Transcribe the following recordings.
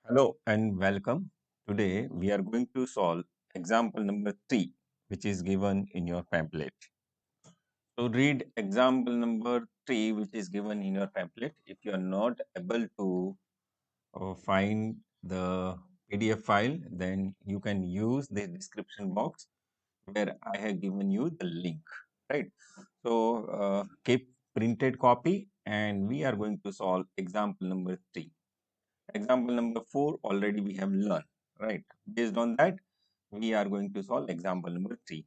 Hello and welcome. Today we are going to solve example number 3, which is given in your pamphlet. So read example number 3, which is given in your pamphlet. If you are not able to find the PDF file, then you can use the description box where I have given you the link, right? So keep printed copy and we are going to solve example number 3. Example number 4 already we have learned, right? Based on that, we are going to solve example number 3.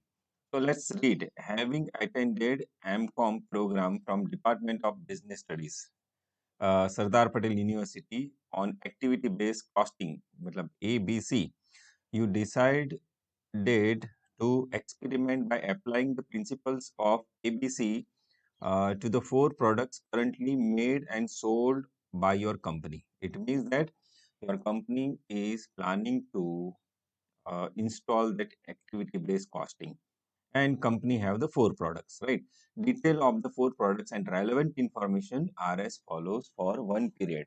So let's read. Having attended MCOM program from Department of Business Studies, Sardar Patel University on activity-based costing, मतलब ABC, you decided to experiment by applying the principles of ABC to the 4 products currently made and sold by your company. It means that your company is planning to install that activity based costing, and company have the 4 products, right? Detail of the 4 products and relevant information are as follows for one period.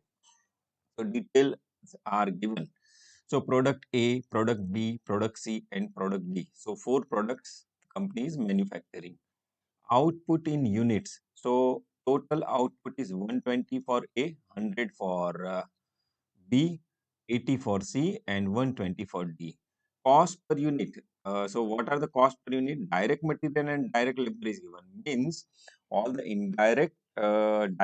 So details are given. So product A, product B, product C, and product D. So 4 products company is manufacturing. Output in units. So total output is 120 for A, 100 for B, 80 for C, and 120 for D. Cost per unit. So what are the cost per unit? Direct material and direct labor is given. Means all the indirect, on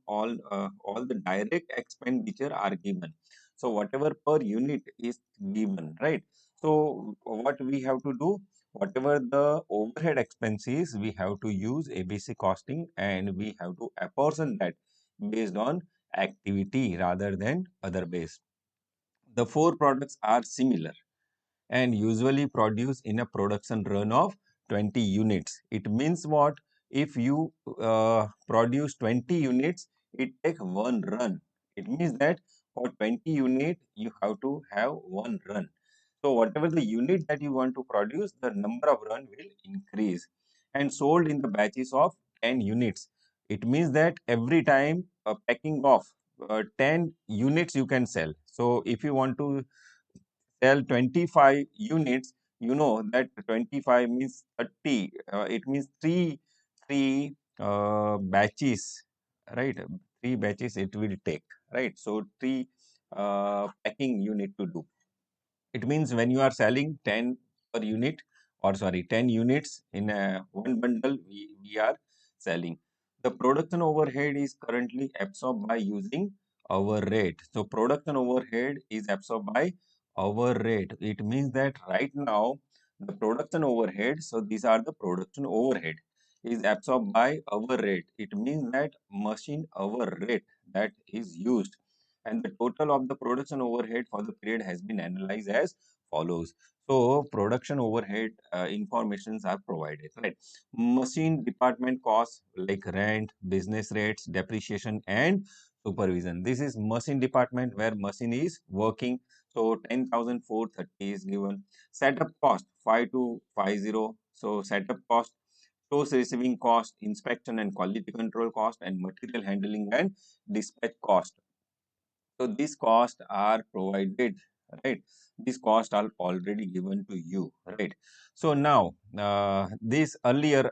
all the direct expenditure are given. So whatever per unit is given, right? So what we have to do? Whatever the overhead expenses, we have to use ABC costing and we have to apportion that based on activity rather than other base. The 4 products are similar and usually produced in a production run of 20 units. It means what? If you produce 20 units, it takes one run. It means that for 20 unit, you have to have one run. So whatever the unit that you want to produce, the number of run will increase and sold in the batches of 10 units. It means that every time packing of 10 units you can sell. So if you want to sell 25 units, you know that 25 means 30. It means three batches, right? 3 batches it will take, right? So three packing you need to do. It means when you are selling 10 per unit, or sorry, 10 units in a one bundle, we are selling. The production overhead is currently absorbed by using our rate. So production overhead is absorbed by our rate. It means that right now the production overhead, so these are the production overhead, is absorbed by our rate. It means that machine our rate that is used, and the total of the production overhead for the period has been analyzed as follows. So production overhead informations are provided, right? Machine department costs like rent, business rates, depreciation, and supervision. This is machine department where machine is working. So 10,430 is given. Setup cost 5250. So setup cost, stores receiving cost, inspection and quality control cost, and material handling and dispatch cost. So these costs are provided, right? These costs are already given to you, right? So now, this earlier,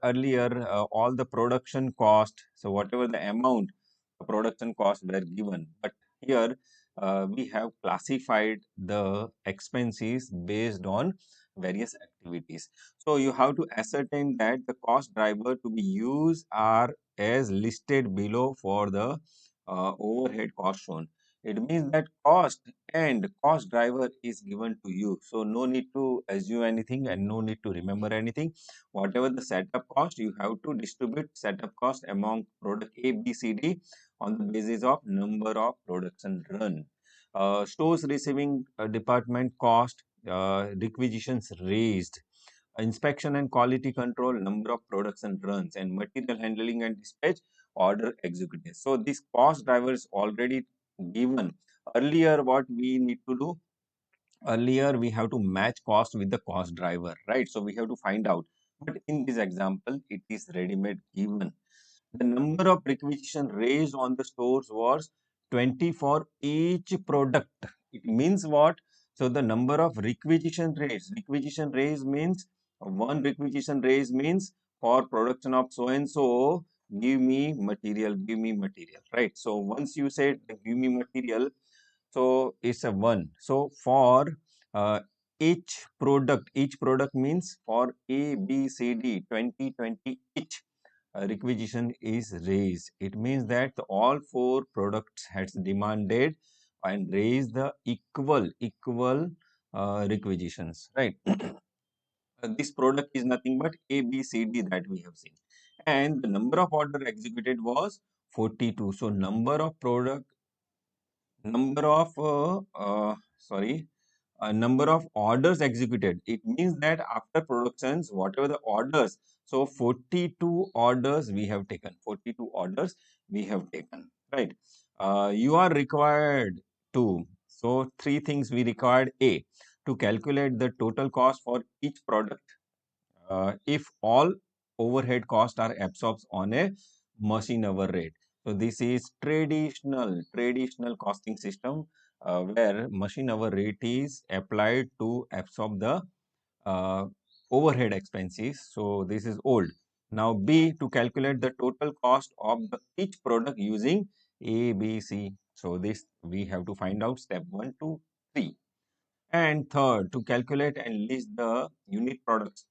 all the production cost, so whatever the amount the production costs were given, but here we have classified the expenses based on various activities. So you have to ascertain that the cost driver to be used are as listed below for the overhead cost shown. It means that cost and cost driver is given to you. So no need to assume anything and no need to remember anything. Whatever the setup cost, you have to distribute setup cost among product A, B, C, D on the basis of number of production run. Stores receiving department cost, requisitions raised, inspection and quality control, number of production runs, and material handling and dispatch order executed. So this cost driver is already given. Earlier, what we need to do? Earlier, we have to match cost with the cost driver, right? So we have to find out. But in this example, it is ready-made given. The number of requisition raised on the stores was 20 for each product. It means what? So the number of requisition raise means one requisition raise means for production of so and so, give me material, right? So once you said give me material, so it's a one. So for uh, each product means for A, B, C, D, 20 each requisition is raised. It means that all four products has demanded and raised the equal requisitions, right? This product is nothing but A, B, C, D that we have seen. And the number of order executed was 42. So number of sorry number of orders executed. It means that after productions, whatever the orders, so 42 orders we have taken. 42 orders we have taken, right? You are required to, so three things we required. A, to calculate the total cost for each product if all overhead costs are absorbed on a machine hour rate. So this is traditional costing system where machine hour rate is applied to absorb the uh, overhead expenses. So this is old. Now B, to calculate the total cost of each product using A, B, C. So this we have to find out step 1, 2, 3. And third, to calculate and list the unit products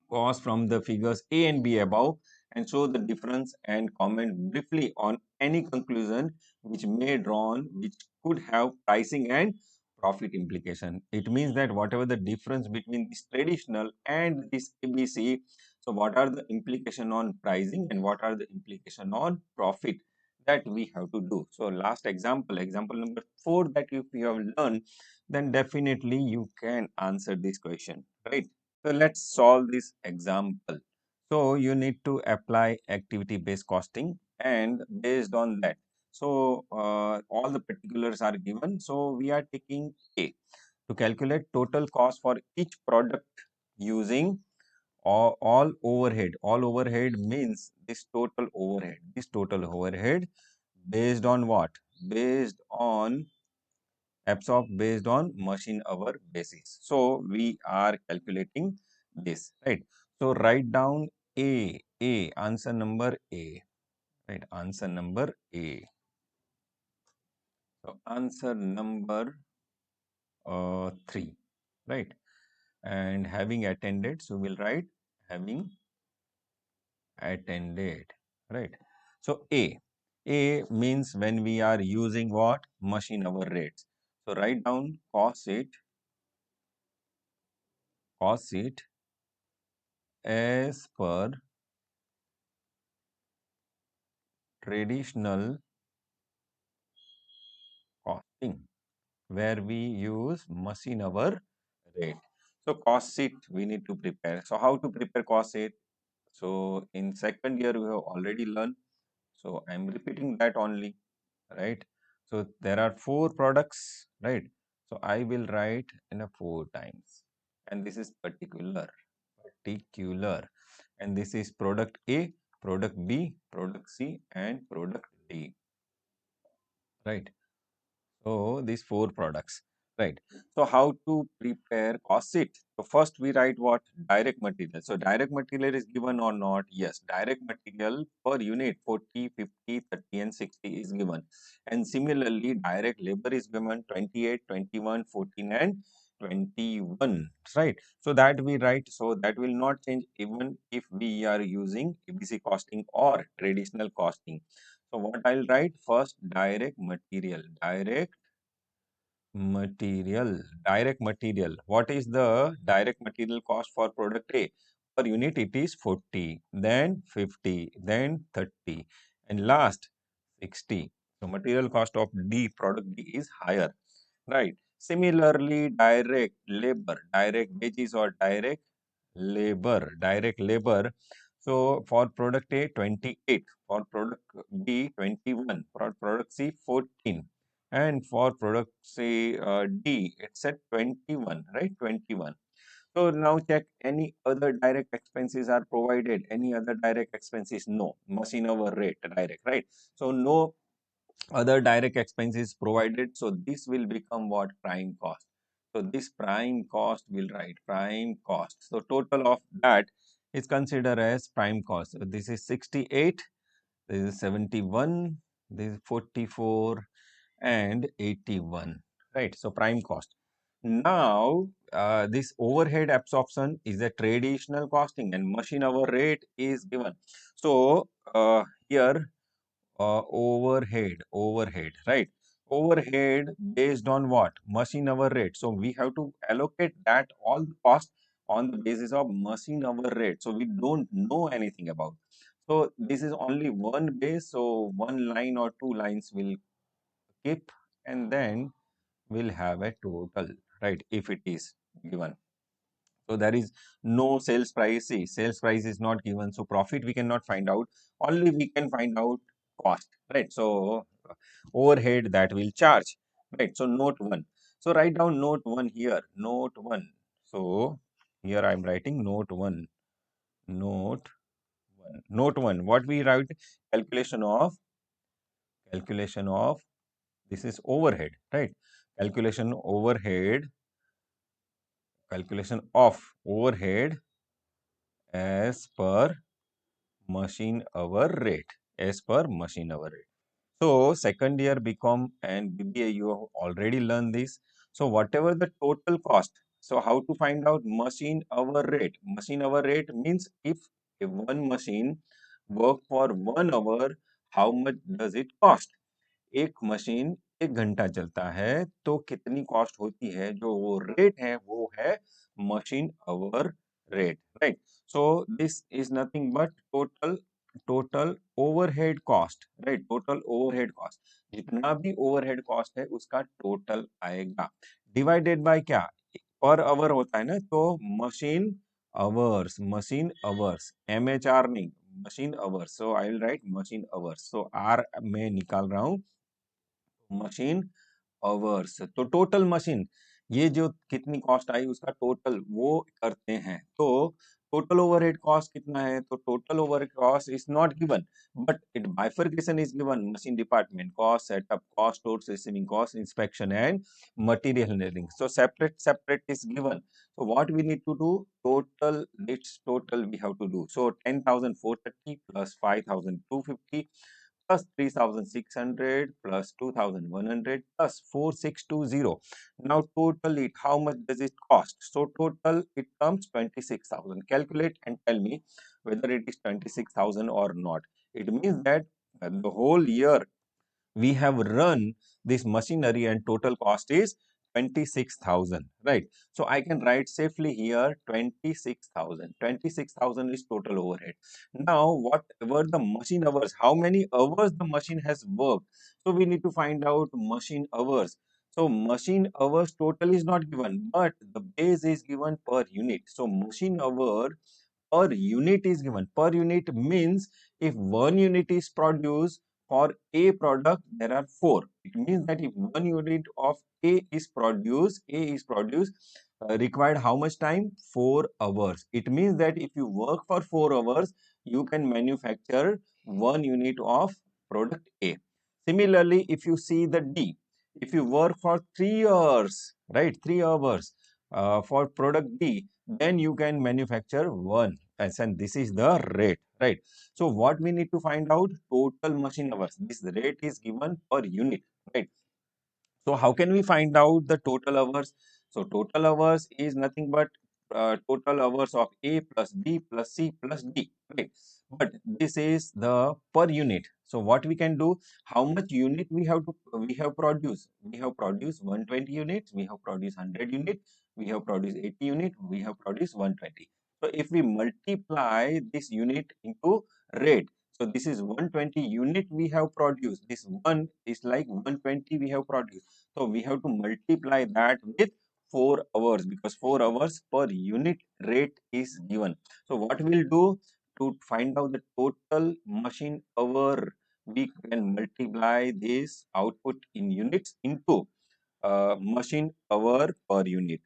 cost from the figures A and B above and show the difference and comment briefly on any conclusion which may drawn which could have pricing and profit implication. It means that whatever the difference between this traditional and this ABC, so what are the implication on pricing and what are the implication on profit that we have to do. So last example number 4, that if you have learned, then definitely you can answer this question, right? So let's solve this example. So you need to apply activity-based costing, and based on that, so all the particulars are given. So we are taking A to calculate total cost for each product using all overhead. All overhead means this total overhead. This total overhead based on what? Based on absorbed based on machine hour basis. So we are calculating this, right? So write down answer number A, right? Answer number A. So answer number 3, right? And having attended, so we'll write having attended, right? So A means when we are using what? Machine hour rates. So write down cost it as per traditional costing where we use machine hour rate. So cost sheet we need to prepare. So how to prepare cost sheet? So in second year we have already learned. So I'm repeating that only, right? So there are 4 products, right? So I will write in a 4 times. And this is particular. And this is product A, product B, product C, and product D, right? So these 4 products, right? So how to prepare cost sheet? So first we write what? Direct material. So direct material is given or not? Yes, direct material per unit 40, 50, 30 and 60 is given. And similarly, direct labor is given 28, 21, 14 and 21, right? So that we write, so that will not change even if we are using ABC costing or traditional costing. So what I'll write first, direct material. What is the direct material cost for product A? Per unit it is 40, then 50, then 30, and last 60. So material cost of D, product D is higher, right? Similarly, direct wages or direct labor. So for product A, 28, for product B, 21, for product C, 14, and for product say D, it's at 21, right? 21. So now check any other direct expenses are provided. Any other direct expenses? No. Machine hour rate direct, right? So no other direct expenses provided. So this will become what? Prime cost. So this prime cost will write prime cost. So total of that is considered as prime cost. So this is 68, this is 71, this is 44 and 81, right? So prime cost. Now this overhead absorption is a traditional costing and machine hour rate is given. So here overhead, right? Overhead based on what? Machine hour rate. So we have to allocate that all the cost on the basis of machine hour rate. So we don't know anything about. So this is only one base. So one line or two lines will keep, and then we'll have a total, right? If it is given. So there is no sales price. See, sales price is not given. So profit we cannot find out. Only we can find out cost, right? So overhead that will charge, right? So note 1. So write down note 1 here. Note 1. So here I am writing note 1. Note 1. Note 1. What we write? Calculation of this is overhead, right? Calculation overhead. Calculation of overhead as per machine hour rate, as per machine hour rate. So second year BCom and BBA, you have already learned this. So whatever the total cost, so how to find out machine hour rate? Machine hour rate means if one machine work for 1 hour, how much does it cost? एक machine 1 घंटा चलता है तो कितनी cost होती है? जो वो रेट है वो है machine hour rate, right? So this is nothing but total overhead cost, right? Total overhead cost, जितना भी ओवरहेड कॉस्ट है उसका टोटल आएगा, डिवाइडेड बाय क्या? पर आवर होता है ना, तो मशीन अवर्स, MHR नहीं, machine hours. So I will write machine hours. So आर मैं निकाल रहा हूं मशीन आवर्स. तो टोटल मशीन, ये जो कितनी कॉस्ट आई उसका टोटल वो करते हैं. तो टोटल ओवरहेड कॉस्ट कितना है? तो total overhead cost is not given, but it bifurcation is given. Machine department cost, setup cost, store receiving cost, inspection and material handling. So separate is given. So what we need to do? Total we have to do. So 10,430 plus 5,250 plus 3,600 plus 2,100 plus 4,620. Now total it, how much does it cost? So total it comes 26,000. Calculate and tell me whether it is 26,000 or not. It means that the whole year we have run this machinery and total cost is 26,000, right? So I can write safely here 26,000. 26,000 is total overhead. Now whatever the machine hours, how many hours the machine has worked, so we need to find out machine hours. So machine hours total is not given, but the base is given per unit. So machine hour per unit is given. Per unit means if 1 unit is produced for a product, there are 4. It means that if 1 unit of A is produced, required how much time? 4 hours. It means that if you work for 4 hours, you can manufacture 1 unit of product A. Similarly, if you see the D, if you work for 3 hours, right, 3 hours for product D, then you can manufacture 1, and this is the rate, right? So what we need to find out? Total machine hours. This rate is given per unit, right? So how can we find out the total hours? So total hours is nothing but total hours of A plus B plus C plus D, right? But this is the per unit. So what we can do? How much unit we have produced? We have produced 120 units. We have produced 100 units. We have produced 80 units. We have produced 120. So if we multiply this unit into rate, so this is 120 unit we have produced. This one is like 120 we have produced. So we have to multiply that with 4 hours, because 4 hours per unit rate is given. So what we'll do to find out the total machine hour, we can multiply this output in units into machine hour per unit.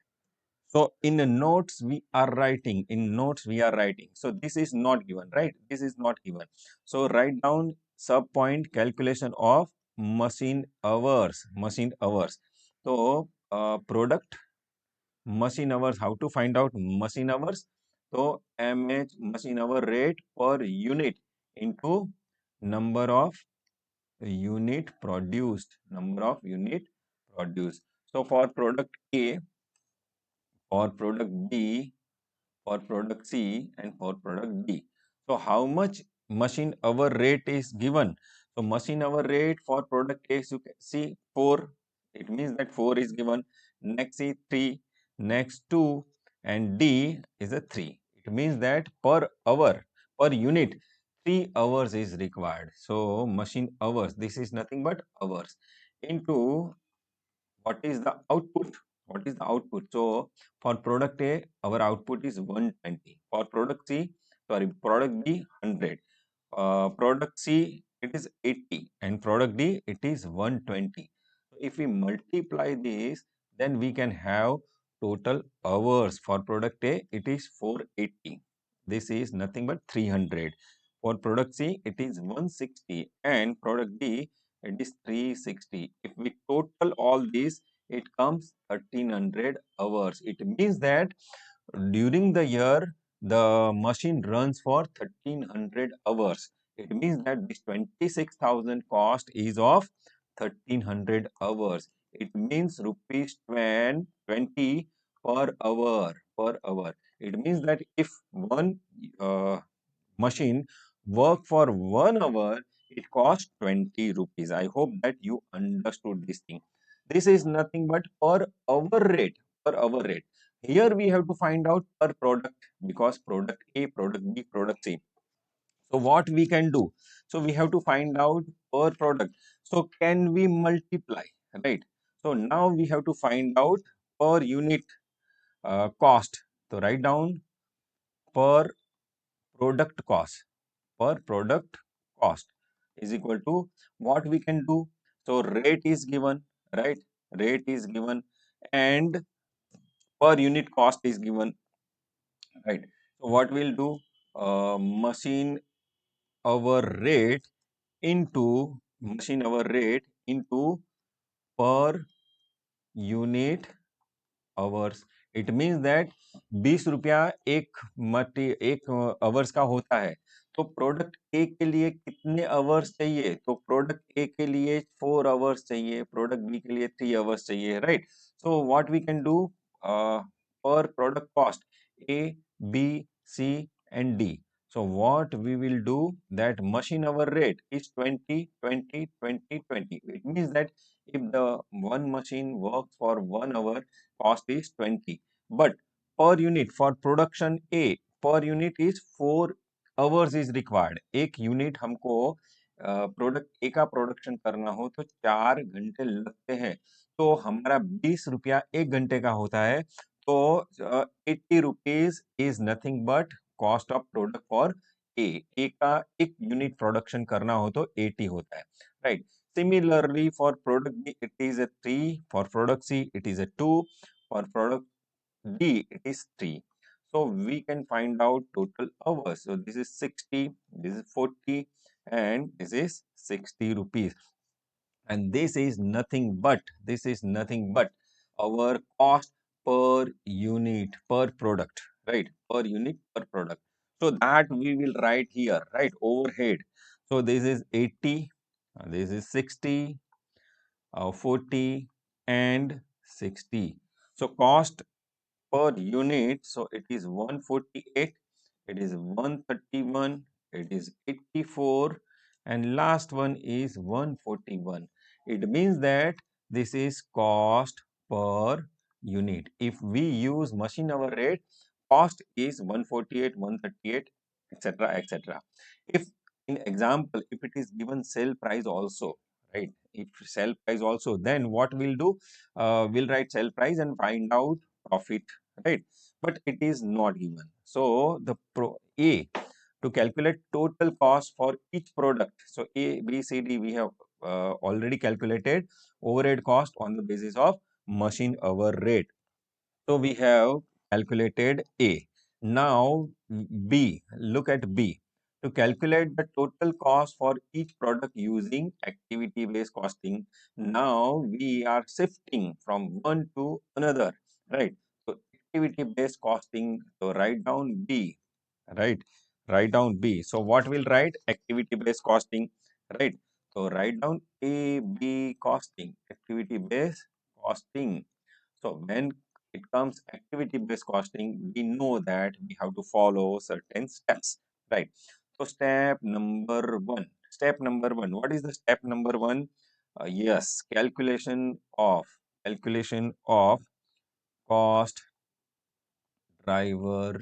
So in the notes we are writing, So this is not given, right? This is not given. So write down sub point calculation of machine hours. So product machine hours, how to find out machine hours? So mh machine hour rate per unit into number of number of unit produced. So for product A, for product B, for product C, and for product D. So how much machine hour rate is given? So machine hour rate for product A, you can see 4. It means that 4 is given. Next is 3, next 2, and D is a 3. It means that per hour, per unit, 3 hours is required. So machine hours, this is nothing but hours into what is the output. What is the output? So for product A, our output is 120. For product C, sorry, product B, 100. Product C, it is 80, and product D, it is 120. So if we multiply this, then we can have total hours. For product A, it is 480. This is nothing but 300. For product C, it is 160, and product D, it is 360. If we total all these, it comes 1300 hours. It means that during the year, the machine runs for 1300 hours. It means that this 26,000 cost is of 1300 hours. It means rupees 20 per hour. Per hour. It means that if one machine work for 1 hour, it costs 20 rupees. I hope that you understood this thing. This is nothing but per hour rate. Per hour rate. Here we have to find out per product, because product A, product B, product C. So what we can do? So we have to find out per product. So can we multiply, right? So now we have to find out per unit cost. So write down per product cost. Per product cost is equal to what we can do. So rate is given, right? Rate is given, and per unit cost is given, right? So what we'll do? Machine hour rate into per unit hours. It means that 20 रुपया एक hours का होता है. तो product ए के लिए कितने hours चाहिए? तो प्रोडक्ट ए के लिए 4 आवर्स चाहिए, प्रोडक्ट बी के लिए 3 आवर्स चाहिए, right? So what we can do per product cost A, B, C and D. So what we will do, that machine hour rate is 20, 20, 20, 20. It means that if the one machine works for 1 hour, cost is 20, but per unit for production A, per unit is 4 hours is required. एक unit हमको product ए का production करना हो तो 4 घंटे लगते हैं. तो हमारा 20 रुपया 1 घंटे का होता है. तो 80 rupees is nothing but cost of product for a का एक यूनिट प्रोडक्शन करना हो तो 80 होता है, right? Similarly, for product B, it is a 3. For product C, it is a 2. For product D, it is 3. So we can find out total hours. So this is 60, this is 40, and this is 60 rupees. And this is nothing but our cost per unit per product, right? Per unit per product. So that we will write here, right? Overhead. So this is 80, this is 60, 40, and 60. So cost per unit, so it is 148, it is 131, it is 84, and last one is 141. It means that this is cost per unit. If we use machine hour rate, cost is 148, 138, etc., etc. If in example, if it is given sale price also, right? If sell price also, then what we'll do? We'll write sell price and find out profit, right? But it is not given. So the A, to calculate total cost for each product. So A, B, C, D, we have already calculated overhead cost on the basis of machine hour rate. So we have calculated A. Now B, look at B. To calculate the total cost for each product using activity-based costing, now we are shifting from one to another, right? So activity-based costing, so write down B, right? Write down B. So what will write? Activity-based costing, right? So write down A, B costing, activity-based costing. So when it comes activity-based costing, we know that we have to follow certain steps, right? So step number one. Step number one. What is the step number one? Yes, calculation of cost driver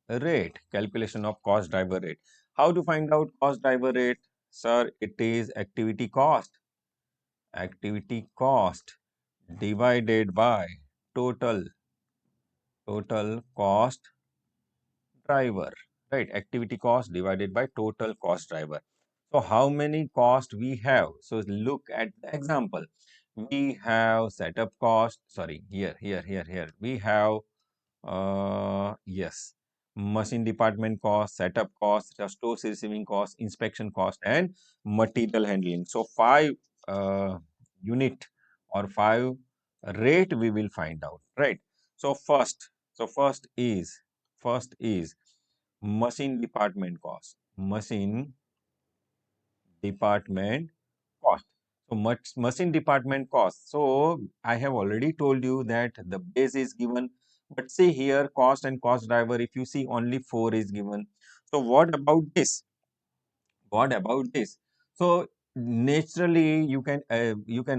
rate. Calculation of cost driver rate. How to find out cost driver rate? Sir, it is activity cost. Activity cost divided by total cost driver, right? Activity cost divided by total cost driver. So how many cost we have? So look at the example. We have setup cost, sorry, here. We have, yes, machine department cost, setup cost, store receiving cost, inspection cost, and material handling. So five unit or five rate we will find out, right? So first is machine department cost. Machine department cost. So much machine department cost. So I have already told you that the base is given, but see here cost and cost driver. If you see only 4 is given. So what about this? What about this? So naturally you can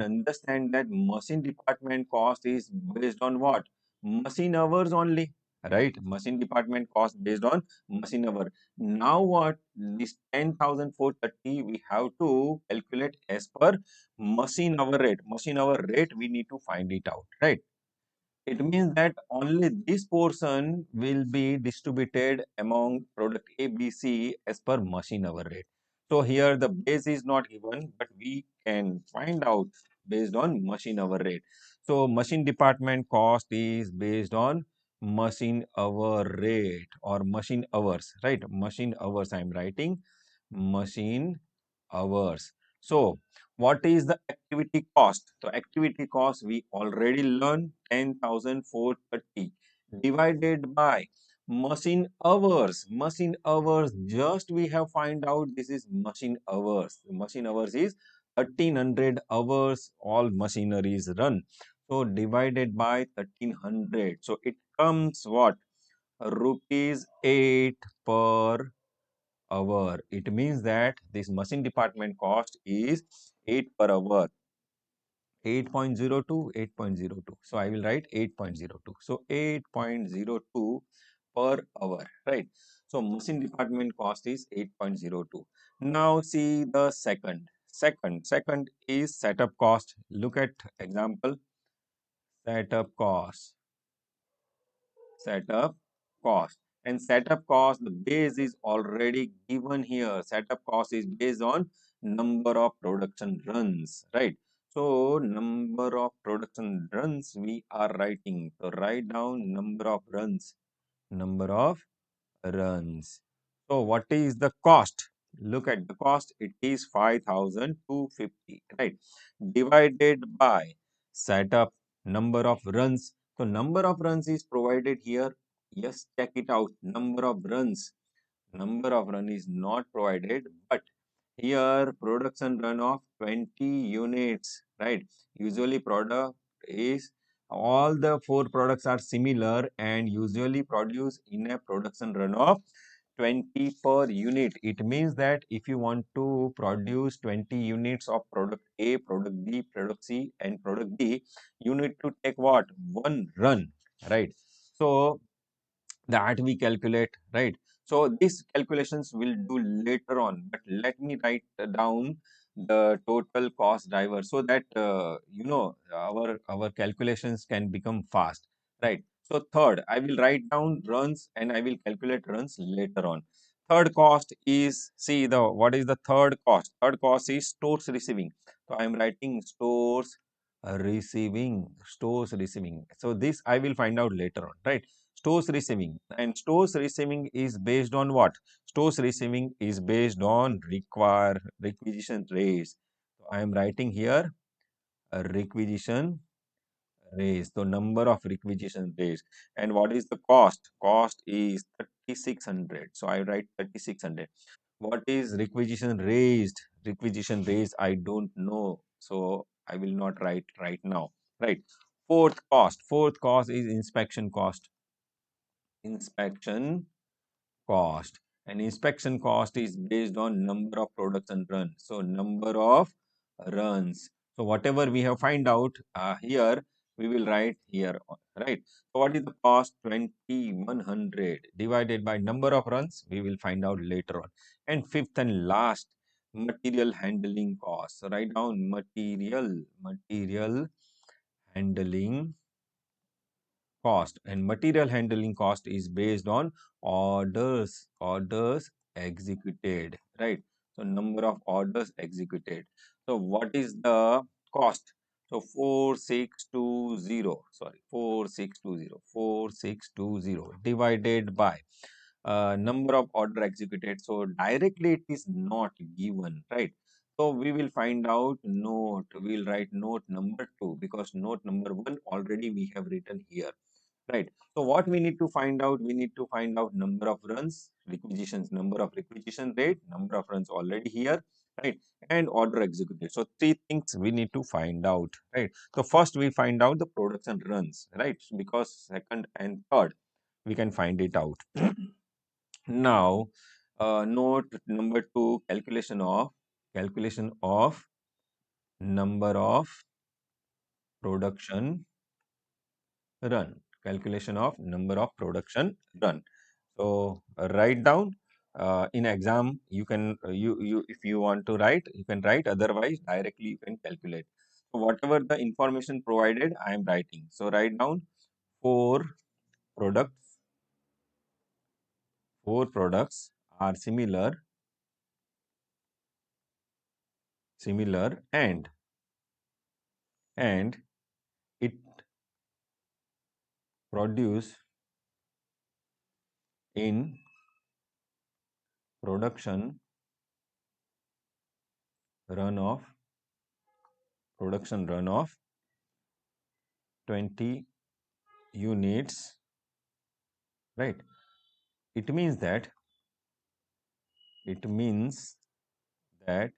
understand that machine department cost is based on what? Machine hours only, right? Machine department cost based on machine hour. Now what? This 10,430 we have to calculate as per machine hour rate. Machine hour rate we need to find it out, right? It means that only this portion will be distributed among product A, B, C as per machine hour rate. So here the base is not given, but we can find out based on machine hour rate. So machine department cost is based on machine hour rate or machine hours, right? Machine hours I am writing, machine hours. So what is the activity cost? So activity cost we already learned 10,430 divided by machine hours. Machine hours just we have find out this is machine hours. Machine hours is 1300 hours all machineries run. So divided by 1300. So it comes what? Rupees 8 per hour. It means that this machine department cost is 8 per hour. 8.02, 8.02. So I will write 8.02. So 8.02 per hour, right? So machine department cost is 8.02. Now see the second. Second is setup cost. Look at example. Setup cost. Setup cost. And setup cost, the base is already given here. Setup cost is based on number of production runs, right? So number of production runs we are writing. So write down number of runs. Number of runs. So what is the cost? Look at the cost. It is 5,250, right? Divided by setup number of runs. So number of runs is provided here. Yes, check it out. Number of runs. Number of run is not provided, but here production run of 20 units, right? Usually product is all the four products are similar and usually produced in a production run of 20 per unit. It means that if you want to produce 20 units of product A, product B, product C and product D, you need to take what? One run, right? So that we calculate, right? So these calculations will do later on, but let me write down the total cost driver so that our calculations can become fast, right? So third, I will write down runs and I will calculate runs later on. Third cost is, see the what is the third cost? Third cost is stores receiving. So I am writing stores receiving. So this I will find out later on, right? Stores receiving, and stores receiving is based on what? Stores receiving is based on requisition rates. So I am writing here a requisition rates, the number of requisition rates. And what is the cost? Cost is 3600. So I write 3600. What is requisition raised? Requisition raised, I don't know. So I will not write right now. Right. Fourth cost. Fourth cost is inspection cost. Inspection cost, and inspection cost is based on number of production runs. So number of runs. So whatever we have find out here, we will write here, right? So what is the cost? 2100 divided by number of runs, we will find out later on. And fifth and last, material handling cost. So write down material handling cost, and material handling cost is based on orders executed, right? So number of orders executed. So what is the cost? So 4620, sorry, 4620 divided by number of order executed. So directly it is not given, right? So we will find out note, we will write note number 2, because note number 1 already we have written here. Right. So what we need to find out? We need to find out number of runs, requisitions, number of requisition rate, number of runs already here, right? And order executed. So three things we need to find out, right? So first we find out the production runs, right? Because second and third we can find it out. Now, note number 2, calculation of number of production run, calculation of number of production run. So write down, in exam you can you if you want to write, you can write, otherwise directly you can calculate. So whatever the information provided, I am writing. So write down four products. Four products are similar, and it produce in run of production run of 20 units, right? It means that it means that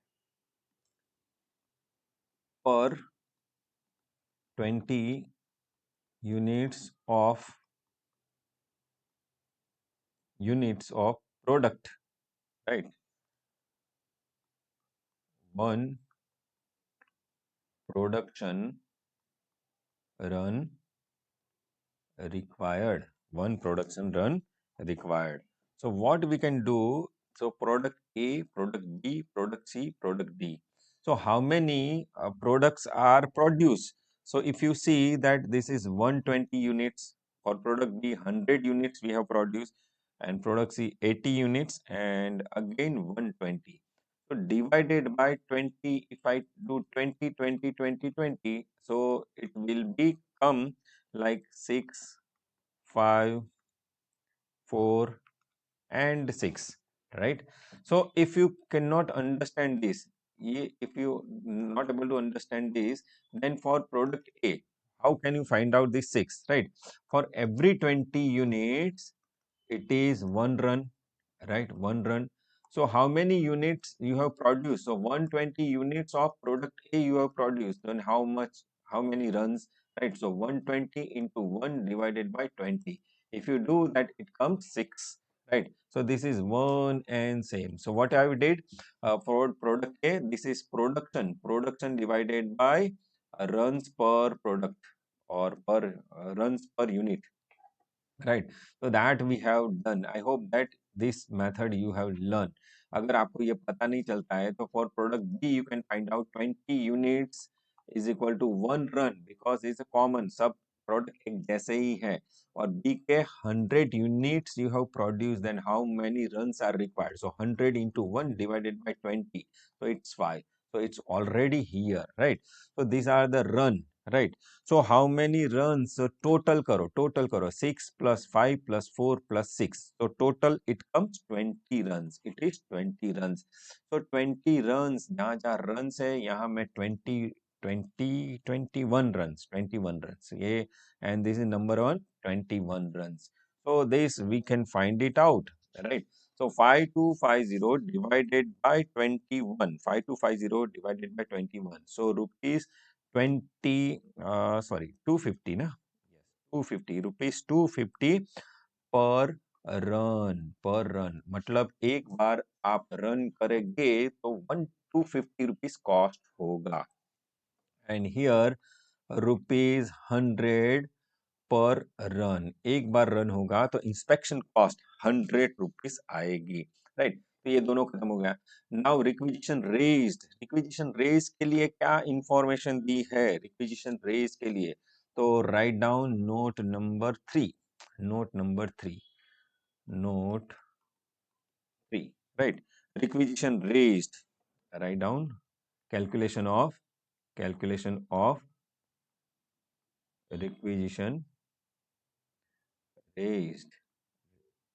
per 20 units of product, right? One production run required. One production run required. So what we can do? So product A, product B, product C, product D. So how many products are produced? So if you see that this is 120 units, for product B 100 units we have produced, and product C 80 units, and again 120. So divided by 20, if I do 20, 20, 20, 20, so it will become like 6, 5, 4, and 6, right? So if you cannot understand this, if you not able to understand this, then for product A, how can you find out this 6, right? For every 20 units, it is one run, right? One run. So how many units you have produced? So 120 units of product A you have produced. Then how much, how many runs, right? So 120 into 1 divided by 20. If you do that, it comes 6, right? So this is one and same. So what I did, for product A, this is production divided by runs per product, or per runs per unit, right? So that we have done. I hope that this method you have learned. अगर आपको ये पता नहीं चलता है, तो for product B you can find out 20 units is equal to 1 run, because it's a common, सब product एक जैसे ही है. और B के 100 units you have produced, then how many runs are required? So 100 into 1 divided by 20, so it's 5. So it's already here, right? So these are the run. right? So how many runs? So total karo 6 plus 5 plus 4 plus 6. So total it comes 20 runs. It is 20 runs. So 20 runs, जहाँ जहाँ runs है यहाँ मैं 21 runs, 21 runs. ये and this is number one, 21 runs. So this we can find it out, right? So 5250 divided by 21. 5250 divided by 21. So rupees 20 sorry 250 ना, yes 250 rupees 250 पर run मतलब एक बार आप रन करेंगे तो 250 कॉस्ट होगा, एंड हियर रुपीज 100 पर रन, एक बार रन होगा तो इंस्पेक्शन कॉस्ट 100 रुपीज आएगी, राइट? तो ये दोनों खत्म हो गया। नाउ रिक्विजिशन रेज के लिए क्या इंफॉर्मेशन दी है? रिक्विजिशन रेज के लिए तो write down note number 3, right? Requisition raised, write down calculation of requisition raised,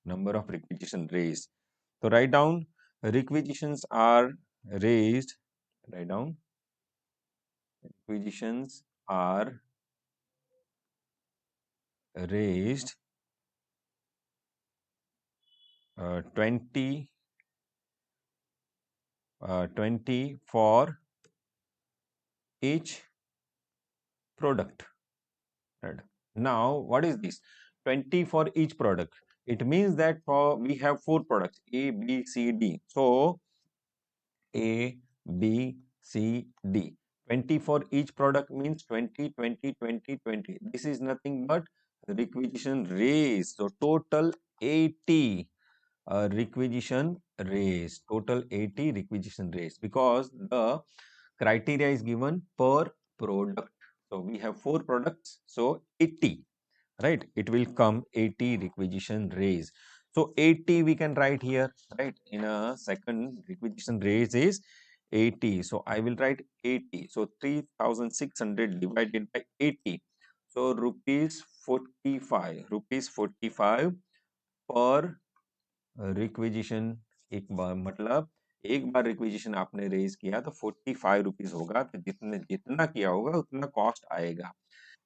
number of requisition raised. So write down requisitions are raised. Write down requisitions are raised 20 20 for each product. Right. Now what is this? 20 for each product. It means that for we have four products A, B, C, D. So A, B, C, D. 20 for each product means 20, 20, 20, 20. This is nothing but requisition raise. So total 80 requisition raise. Total 80 requisition raise because the criteria is given per product. So we have four products. So 80, right? It will come 80 requisition raise. So 80 we can write here, right? In a second, requisition raise is 80. So I will write 80. So 3600 divided by 80. So rupees 45. Rupees 45 per requisition. एक बार मतलब एक बार requisition आपने raise किया तो 45 rupees होगा, तो जितने जितना किया होगा उतना कॉस्ट आएगा।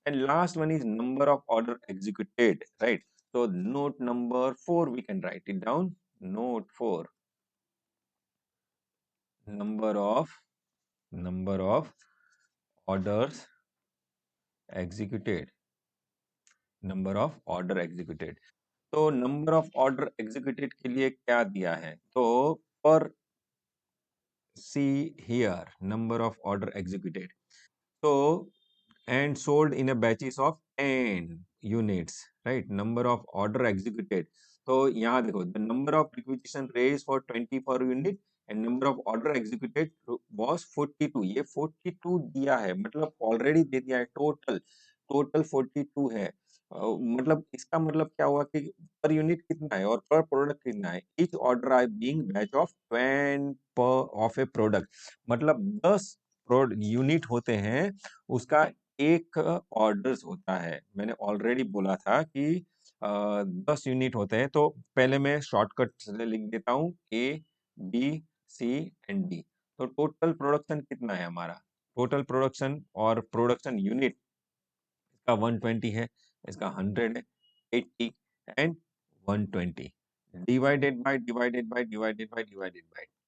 And last one is number of order executed, right? So note number 4 we can write it down. Note 4, number of orders executed, number of order executed। तो नंबर ऑफ ऑर्डर एग्जीक्यूटेड के लिए क्या दिया है? तो पर see here number of order executed, so and sold in a batches of 10 units, right? Number of order executed, तो यहाँ देखो the number of requisition raised for 20 per unit and number of order executed was 42। ये 42 दिया है मतलब already दे दिया है, total 42 है। मतलब इसका मतलब क्या हुआ कि पर यूनिट कितना है और पर प्रोडक्ट कितना है? Each order I being batch of 10 पर ऑफ ए प्रोडक्ट, मतलब 10 यूनिट होते हैं, उसका एक ऑर्डर्स होता है। मैंने ऑलरेडी बोला था कि 10 यूनिट होते हैं, तो पहले मैं शॉर्टकट से लिख देता हूँ A B C and D. तो टोटल प्रोडक्शन कितना है हमारा? टोटल प्रोडक्शन और प्रोडक्शन यूनिट, इसका 120 है, इसका 100 है, 80 and 120 divided by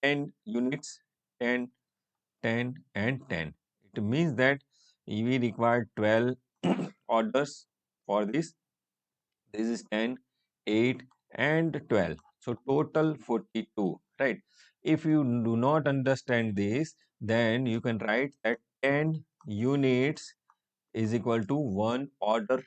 10 units, 10 10 and 10। It means that we require 12 orders for this. This is 10, 8 and 12. So total 42, right? If you do not understand this, then you can write that 10 units is equal to 1 order,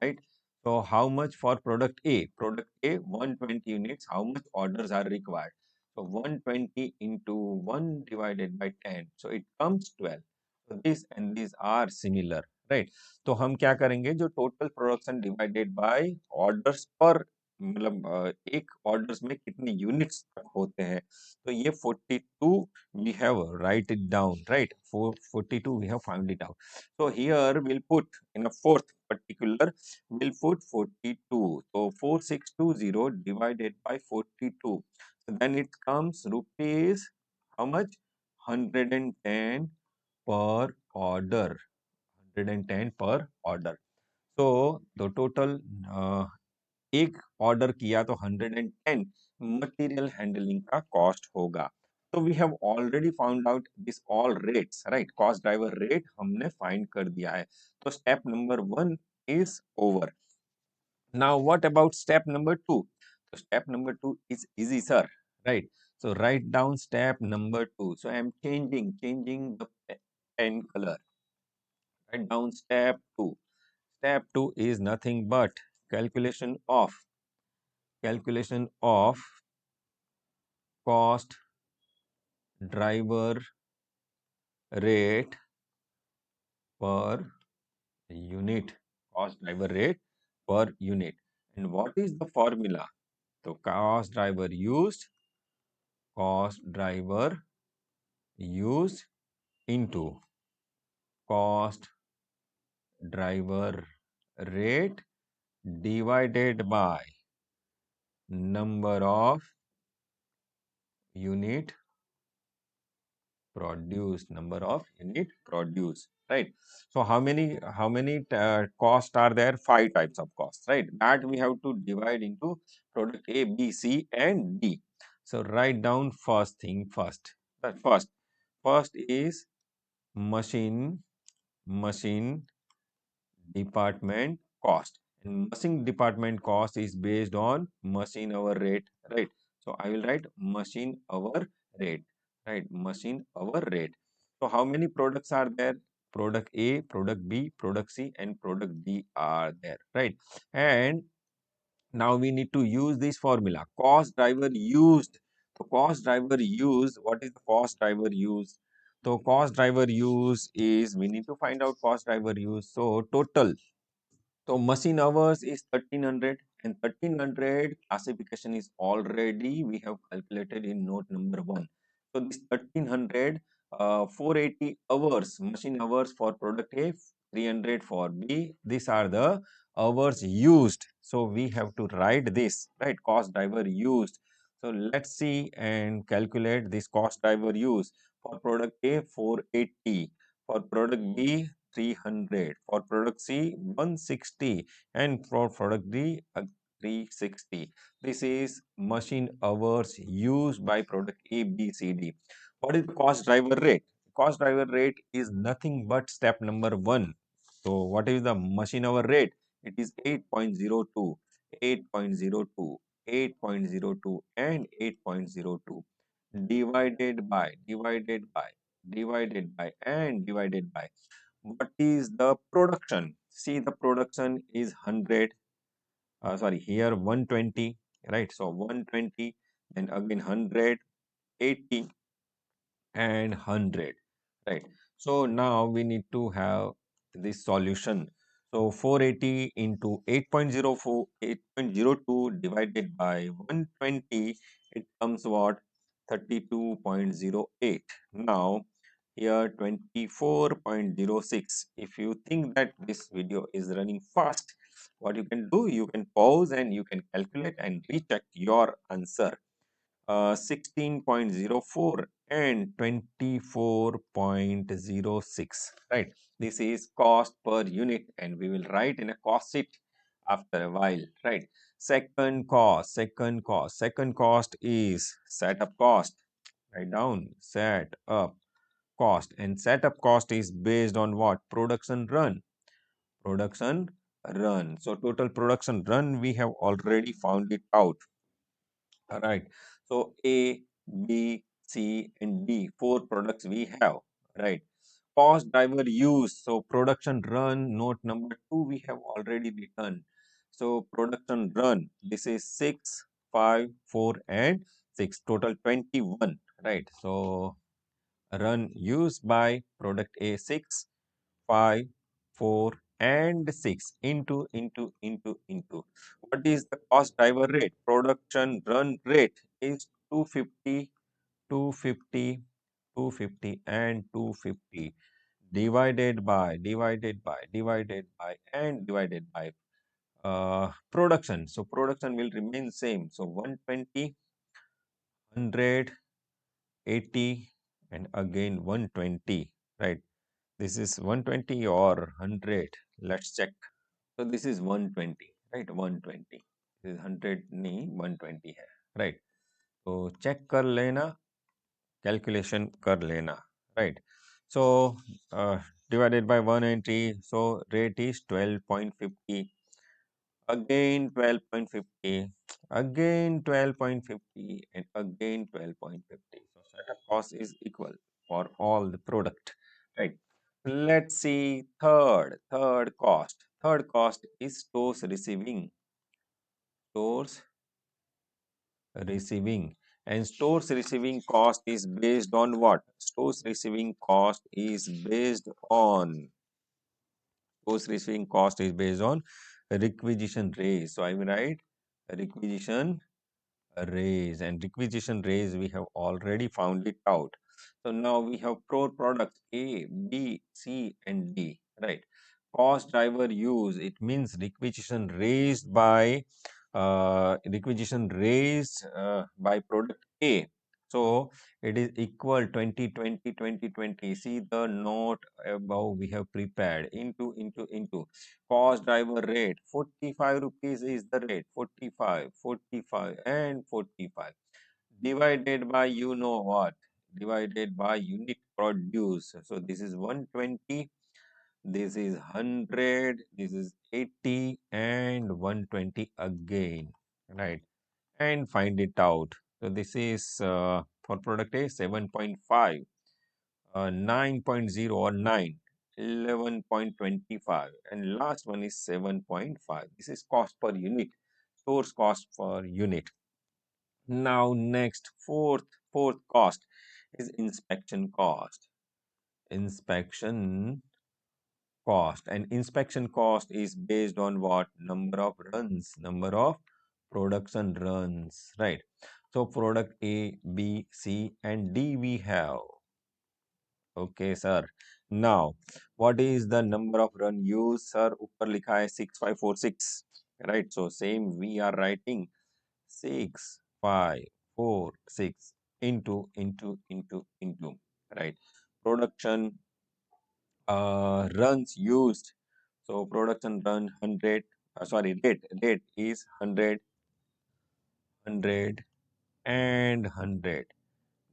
right? So how much for product A? Product A 120 units, how much orders are required? So 120 into 1 divided by 10, so it comes 12। So this and these are similar, right? तो हम क्या करेंगे, जो total production divided by orders पर मतलब एक orders में कितने यूनिट्स तक होते हैं। तो ये 42 we have write it down, right? For 42 we have found it out. So here we'll put in a fourth particular, we'll put 42. So 4620 divided by 42. So then it comes rupees how much? 110 per order. 110 per order. So the total एक order किया तो 110 material handling का cost होगा। तो we have already found out this all rates, right? Cost driver rate हमने find कर दिया है। तो step number 1 is over. Now what about step number 2? तो step number 2 is easy sir, right? So write down step number 2. So I am changing the pen color. Write down step 2. Step 2 is nothing but calculation of cost driver rate per unit. Cost driver rate per unit. And what is the formula? So cost driver used into cost driver rate divided by number of unit produced, right? So how many costs are there? 5 types of costs, right? That we have to divide into product A, B, C and D. So write down first thing first. That first is machine department cost. And machine department cost is based on machine hour rate, right? So I will write machine hour rate, right? Machine hour rate. So how many products are there? Product A, product B, product C and product D are there, right? And now we need to use this formula, cost driver used. So cost driver used, what is the cost driver used? So cost driver use is, we need to find out cost driver use. So total, so machine hours is 1300 and 1300 classification is already we have calculated in note number 1. So this 1300, 480 hours, machine hours for product A, 300 for B. These are the hours used. So we have to write this, right? Cost driver used. So let's see and calculate this cost driver use. For product A, 480. For product B, 300, for product C 160 and for product D 360. This is machine hours used by product A, B, C, D. What is the cost driver rate? Cost driver rate is nothing but step number 1. So what is the machine hour rate? It is 8.02, 8.02, 8.02 and 8.02 divided by what is the production? See, the production is 100, sorry, here 120, right? So 120, then again 100, 80 and 100, right? So now we need to have this solution. So 480 into 8.04, 8.02 divided by 120, it comes what? 32.08. Now here 24.06. If you think that this video is running fast, what you can do, you can pause and you can calculate and recheck your answer. 16.04 and 24.06, right? This is cost per unit and we will write in a cost sheet after a while, right? Second cost is setup cost. Write down setup cost, and setup cost is based on what? Production run. So total production run we have already found it out. All right. So A, B, C, and D, 4 products we have, right? Cost driver use. So production run, note number 2, we have already written. So production run, this is 6, 5, 4, and 6, total 21, right? So run used by product A 6, 5, 4, and 6 into. What is the cost driver rate? Production run rate is 250, 250, 250 and 250 divided by production. So production will remain same. So 120, 100, 80 and again 120, right? This is 120 or 100. Let's check. So this is 120, right? 120. This is 100 नहीं 120 है, right? तो check कर लेना, calculation कर लेना, right? So divided by 180, so rate is 12.50. Again 12.50, again 12.50 and again 12.50. So setup cost is equal for all the product, right? Let's see third cost. Third cost is stores receiving. And stores receiving cost is based on what? Stores receiving cost is based on Stores receiving cost is based on requisition raise. So I will write requisition raise, and requisition raise we have already found it out. So now we have four products A, B, C and D, right? Cost driver use, it means requisition raised by product A. So it is equal 2020. See the note above we have prepared into cost driver rate 45 rupees is the rate, 45 and 45 divided by you know what, divided by unit produced. So this is 120, this is 100, this is 80 and 120 again, right? And find it out. So this is for product A 7.5, 9.0 or 9, 11.25 and last one is 7.5. This is cost per unit, source cost per unit. Now next fourth cost is inspection cost. Inspection cost, and inspection cost is based on what? Number of runs, number of production runs, right? So product A, B, C and D we have. Okay sir. Now what is the number of run used? Sir ऊपर लिखा है 6546, right? So same we are writing 6546 into, right? Production runs used. So production run 100, sorry, rate is 100, 100 and 100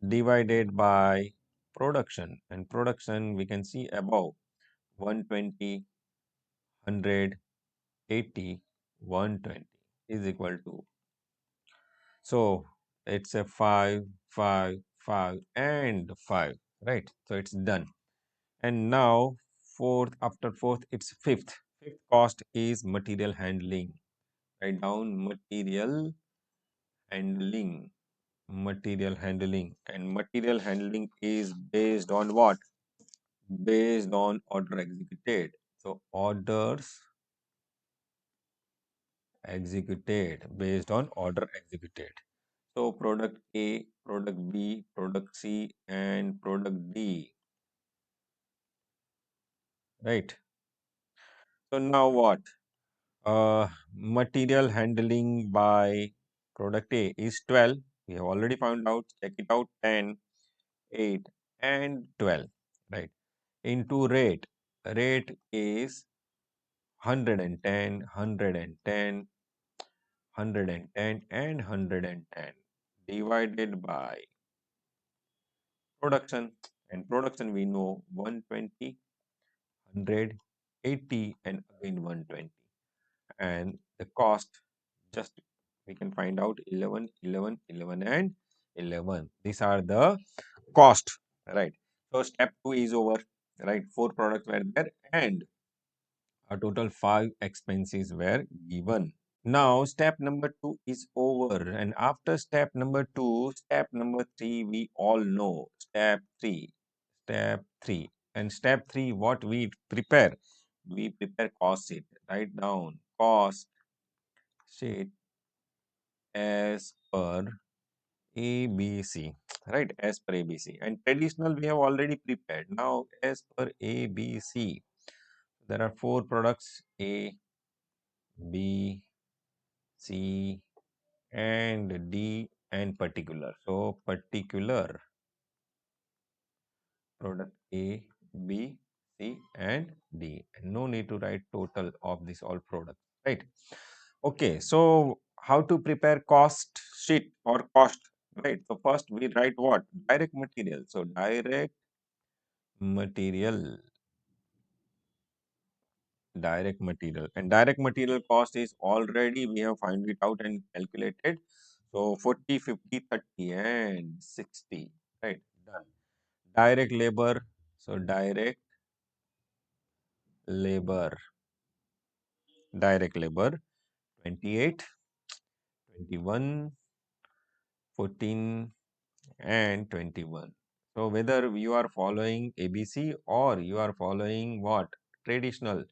divided by production, and production we can see above 120, 100, 80, 120 is equal to, so it's a 5, 5, 5 and 5, right? So it's done. And now fourth, after fourth it's fifth cost is material handling. Write down handling material handling, and material handling is based on what? Based on order executed. So orders executed, based on order executed. So product A, product B, product C and product D, right? So now what? Material handling by product A is 12. We have already found out. Check it out. 10, 8 and 12, right? Into rate. Rate is 110, 110, 110 and 110 divided by production. And production we know 120, 100, 80 and again 120. And the cost, just we can find out 11, 11, 11 and 11. These are the cost, right? So step 2 is over, right? 4 products were there and a total 5 expenses were given. Now step number 2 is over, and after step number 2, step number 3 we all know. Step 3, and step 3 what we prepare? we prepare cost sheet. Write down cost sheet as per ABC, right? As per ABC. And traditional we have already prepared. Now as per ABC, there are four products: A, B, C, and D, and particular. So particular product A, B, C, and D. And no need to write total of this all products, right? Okay, so how to prepare cost sheet or cost, right? So first we write what? Direct material. So direct material, direct material, and direct material cost is already we have find it out and calculated. So 40, 50, 30, and 60, right? Done. Direct labor. So labor, direct labor 28, 21, 14, and 21. So whether you are following ABC or you are following what? Traditional,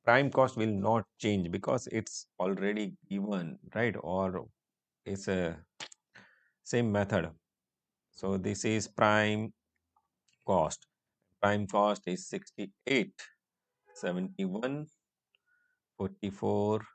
prime cost will not change because it's already given, right? Or it's a same method. So this is prime cost. Prime cost is 68, 71, 44,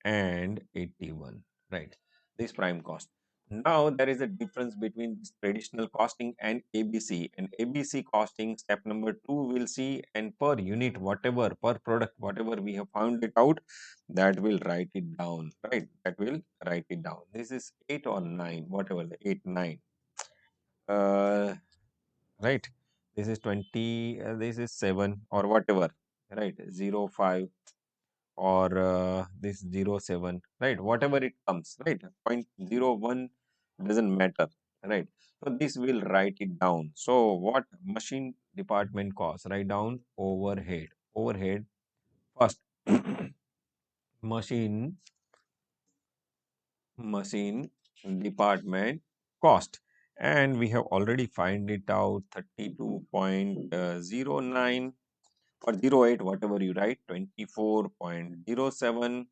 and 81, right? This prime cost. Now there is a difference between this traditional costing and ABC. And ABC costing, step number 2 we'll see, and per unit, whatever, per product, whatever we have found it out, that will write it down, right? That will write it down. This is 8 or 9, whatever, the 8, 9. Uh, right? This is 20, this is 7 or whatever, right? 0, 5, or this 0, 7, right? Whatever it comes, right? 0.01 doesn't matter, right? So this will write it down. So what machine department cost? Write down overhead. Overhead first. machine machine department cost, and we have already find it out 32.09 or 08, whatever you write, 24.07,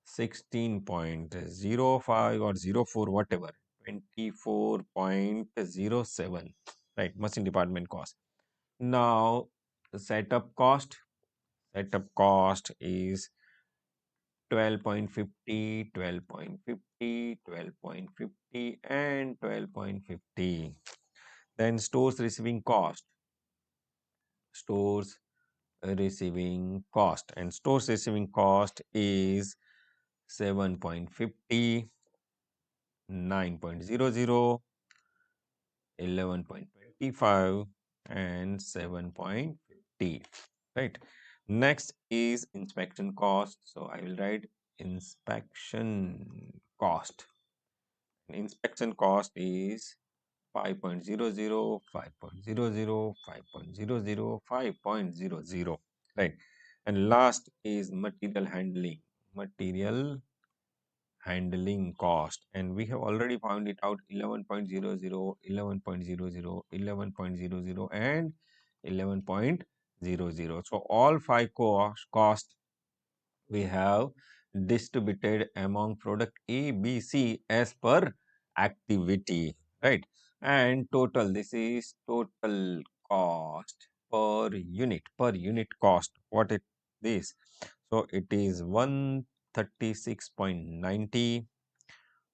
16.05 or 04, whatever, 24.07, right? Machine department cost. Now the setup cost is 12.50, 12.50, 12.50, and 12.50. Then stores receiving cost, and stores receiving cost is 7.50, 9.00, 11.25, and 7.50, right? Next is inspection cost. So I will write inspection cost. Inspection cost is 5.00, 5.00, 5.00, 5.00, right? And last is material handling cost, and we have already found it out: 11.00, 11.00, 11.00, and 11.00. So all five costs we have distributed among product A, B, C as per activity, right? And total, this is total cost per unit cost. What it is? So it is 136.90,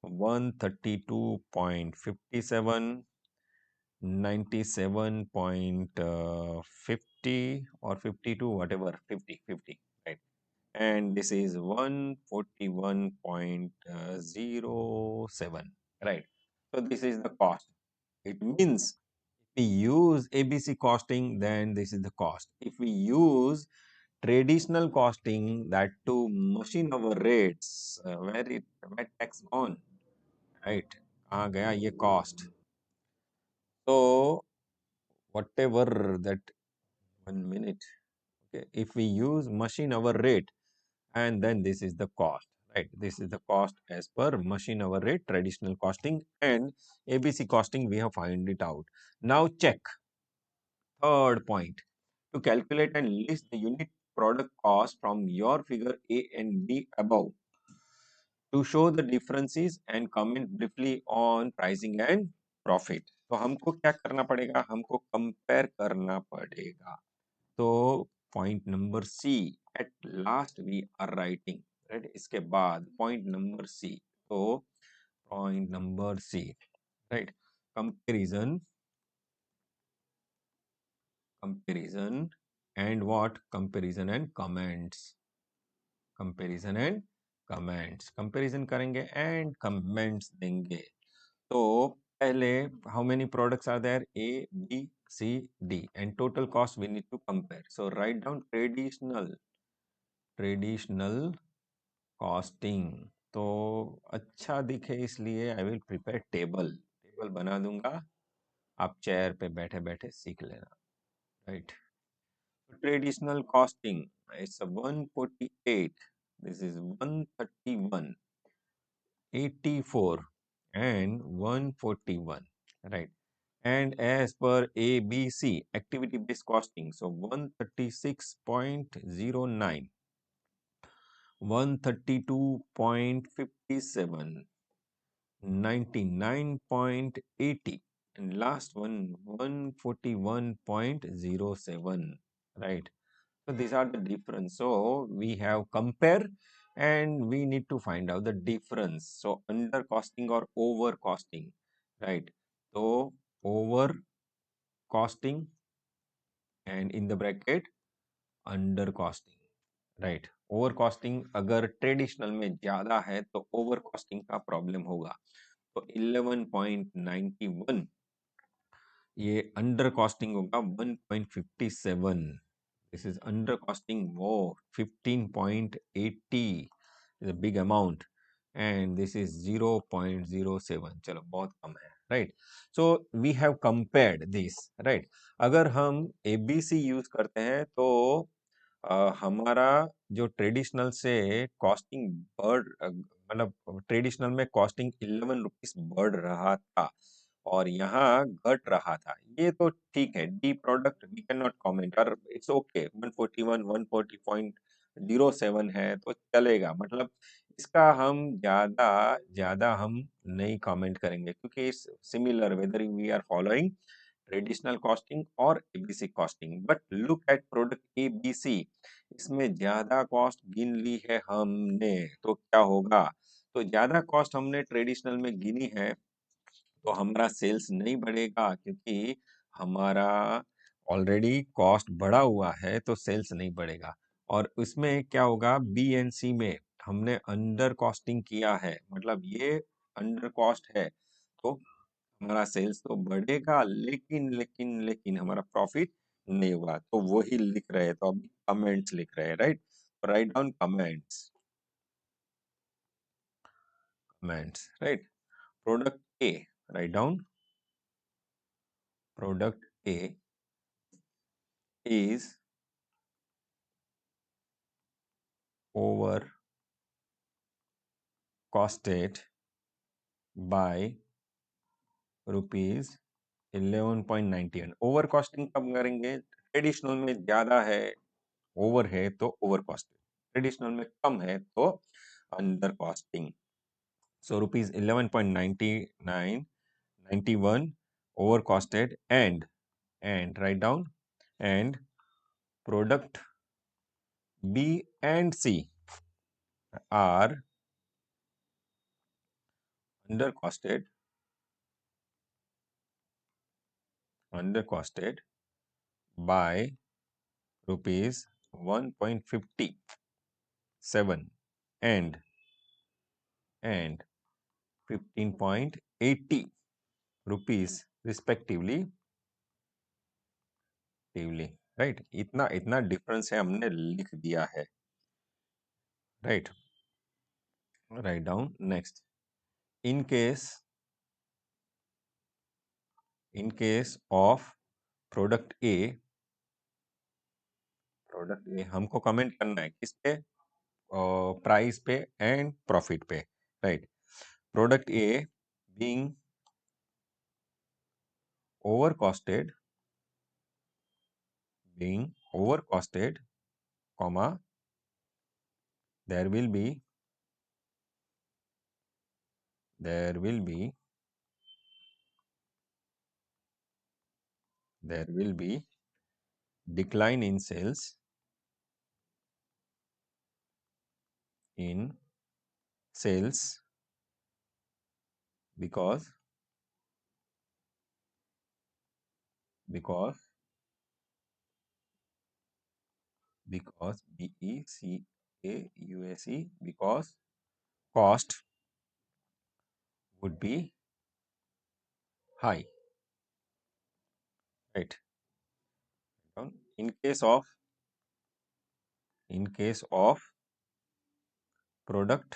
132.57, 97.50 or 52, whatever, 50, 50, right? And this is 141.07, right? So this is the cost. It means if we use ABC costing, then this is the cost. If we use traditional costing, that to machine our rates, where tax gone, right? आ गया ये cost. So whatever that, 1 minute. Okay, if we use machine hour rate, and then this is the cost, right? This is the cost as per machine hour rate, traditional costing, and ABC costing we have find it out. Now check third point: to calculate and list the unit product cost from your figure A and B above to show the differences and comment briefly on pricing and profit. तो हमको क्या करना पड़ेगा, हमको compare करना पड़ेगा. तो point number C, at last we are writing, right. इसके बाद पॉइंट नंबर सी, तो point number C, right, comparison, comparison and what, comparison and comments, comparison and comments, comparison करेंगे एंड कमेंट्स देंगे. तो पहले how many products are there, A, B, C, D, and total cost we need to compare. So write down traditional costing. तो अच्छा दिखे इसलिए I will prepare table, table बना दूंगा, आप चेयर पे बैठे बैठे सीख लेना, right. Traditional costing, it's 148, this is 131, 84 and 141, right. And as per ABC activity based costing, so 136.09, 132.57, 99.80, and last one 141.07, right. So these are the difference. So we have compare and we need to find out the difference. So under costing or over costing, right. So over costing and in the bracket under costing, right. Over costing अगर traditional में ज्यादा है तो over costing का problem होगा. तो 11.91, ये under costing होगा 1.57. This is under costing more 15.80 is a big amount, and this is 0.07, चलो बहुत कम है, right. So we have compared this, right. अगर हम एबीसी यूज करते हैं तो हमारा जो ट्रेडिशनल से कॉस्टिंग बढ़ मतलब ट्रेडिशनल में कॉस्टिंग 11 रुपीस बढ़ रहा था और यहाँ घट रहा था, ये तो ठीक है. D product we can not comment, और इट्स ओके. 141 140.07 है तो चलेगा, मतलब इसका हम ज्यादा ज्यादा हम नहीं कमेंट करेंगे क्योंकि it's similar whether we are following traditional costing और ABC costing. But look at product ABC, इसमें ज्यादा कॉस्ट गिन ली है हमने, तो क्या होगा. तो ज्यादा कॉस्ट हमने ट्रेडिशनल में गिनी है तो हमारा सेल्स नहीं बढ़ेगा क्योंकि हमारा ऑलरेडी कॉस्ट बढ़ा हुआ है तो सेल्स नहीं बढ़ेगा. और उसमें क्या होगा, बी एंड सी में हमने अंडर कॉस्टिंग किया है, मतलब ये अंडर कॉस्ट है, तो हमारा सेल्स तो बढ़ेगा लेकिन लेकिन लेकिन हमारा प्रॉफिट नहीं होगा. तो वही लिख रहे हैं, तो अभी कमेंट्स लिख रहे हैं, right. Write down comments, comments, right. Product A, write down product A is over costed by rupees 11.91. Over costing कब करेंगे, ट्रेडिशनल में ज्यादा है, ओवर है तो ओवर कॉस्टिंग, ट्रेडिशनल में कम है तो under costing. So rupees 11.99, 91 over costed, and write down, and product B and C are under costed by rupees 1.57 and 15.80 rupees respectively, right. इतना इतना डिफरेंस है, हमने लिख दिया है, right. Write down next. In case of product ए, हमको comment करना है किस पे, प्राइस पे एंड प्रॉफिट पे, right. Product a being over costed, comma, there will be, there will be, there will be decline in sales in sales because because because BECAUSE, because cost would be high, right? In case of, in case of product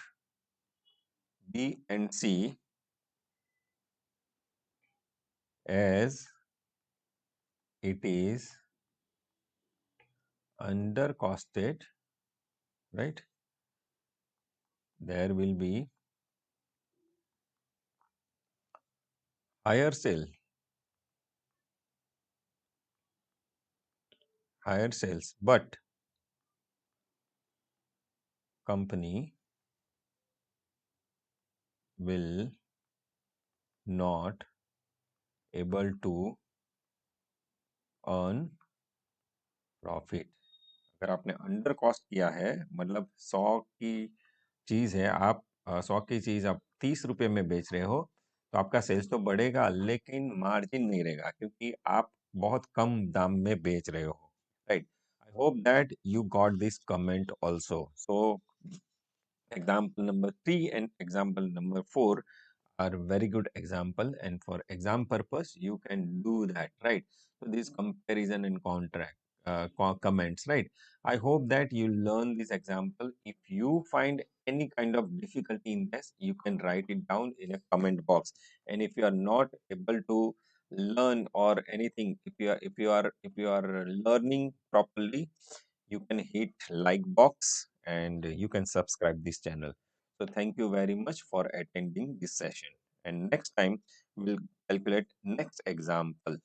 B and C, as it is under costed, right? There will be higher sale, higher sales, but company will not able to earn profit. अगर आपने under cost किया है, मतलब 100 की चीज है, आप 100 की चीज आप 30 रुपए में बेच रहे हो, तो आपका सेल्स तो बढ़ेगा लेकिन मार्जिन नहीं रहेगा, क्योंकि आप बहुत कम दाम में बेच रहे हो, right? I hope that you got this comment also. So example number 3 and example number 4 are very good example, and for exam purpose you can do that, right? So this comparison and contract comments, right? I hope that you learn this example. If you find any kind of difficulty in this, you can write it down in a comment box. And if you are not able to learn or anything, if you are learning properly, you can hit like box and you can subscribe this channel. So thank you very much for attending this session. And next time we'll calculate next example.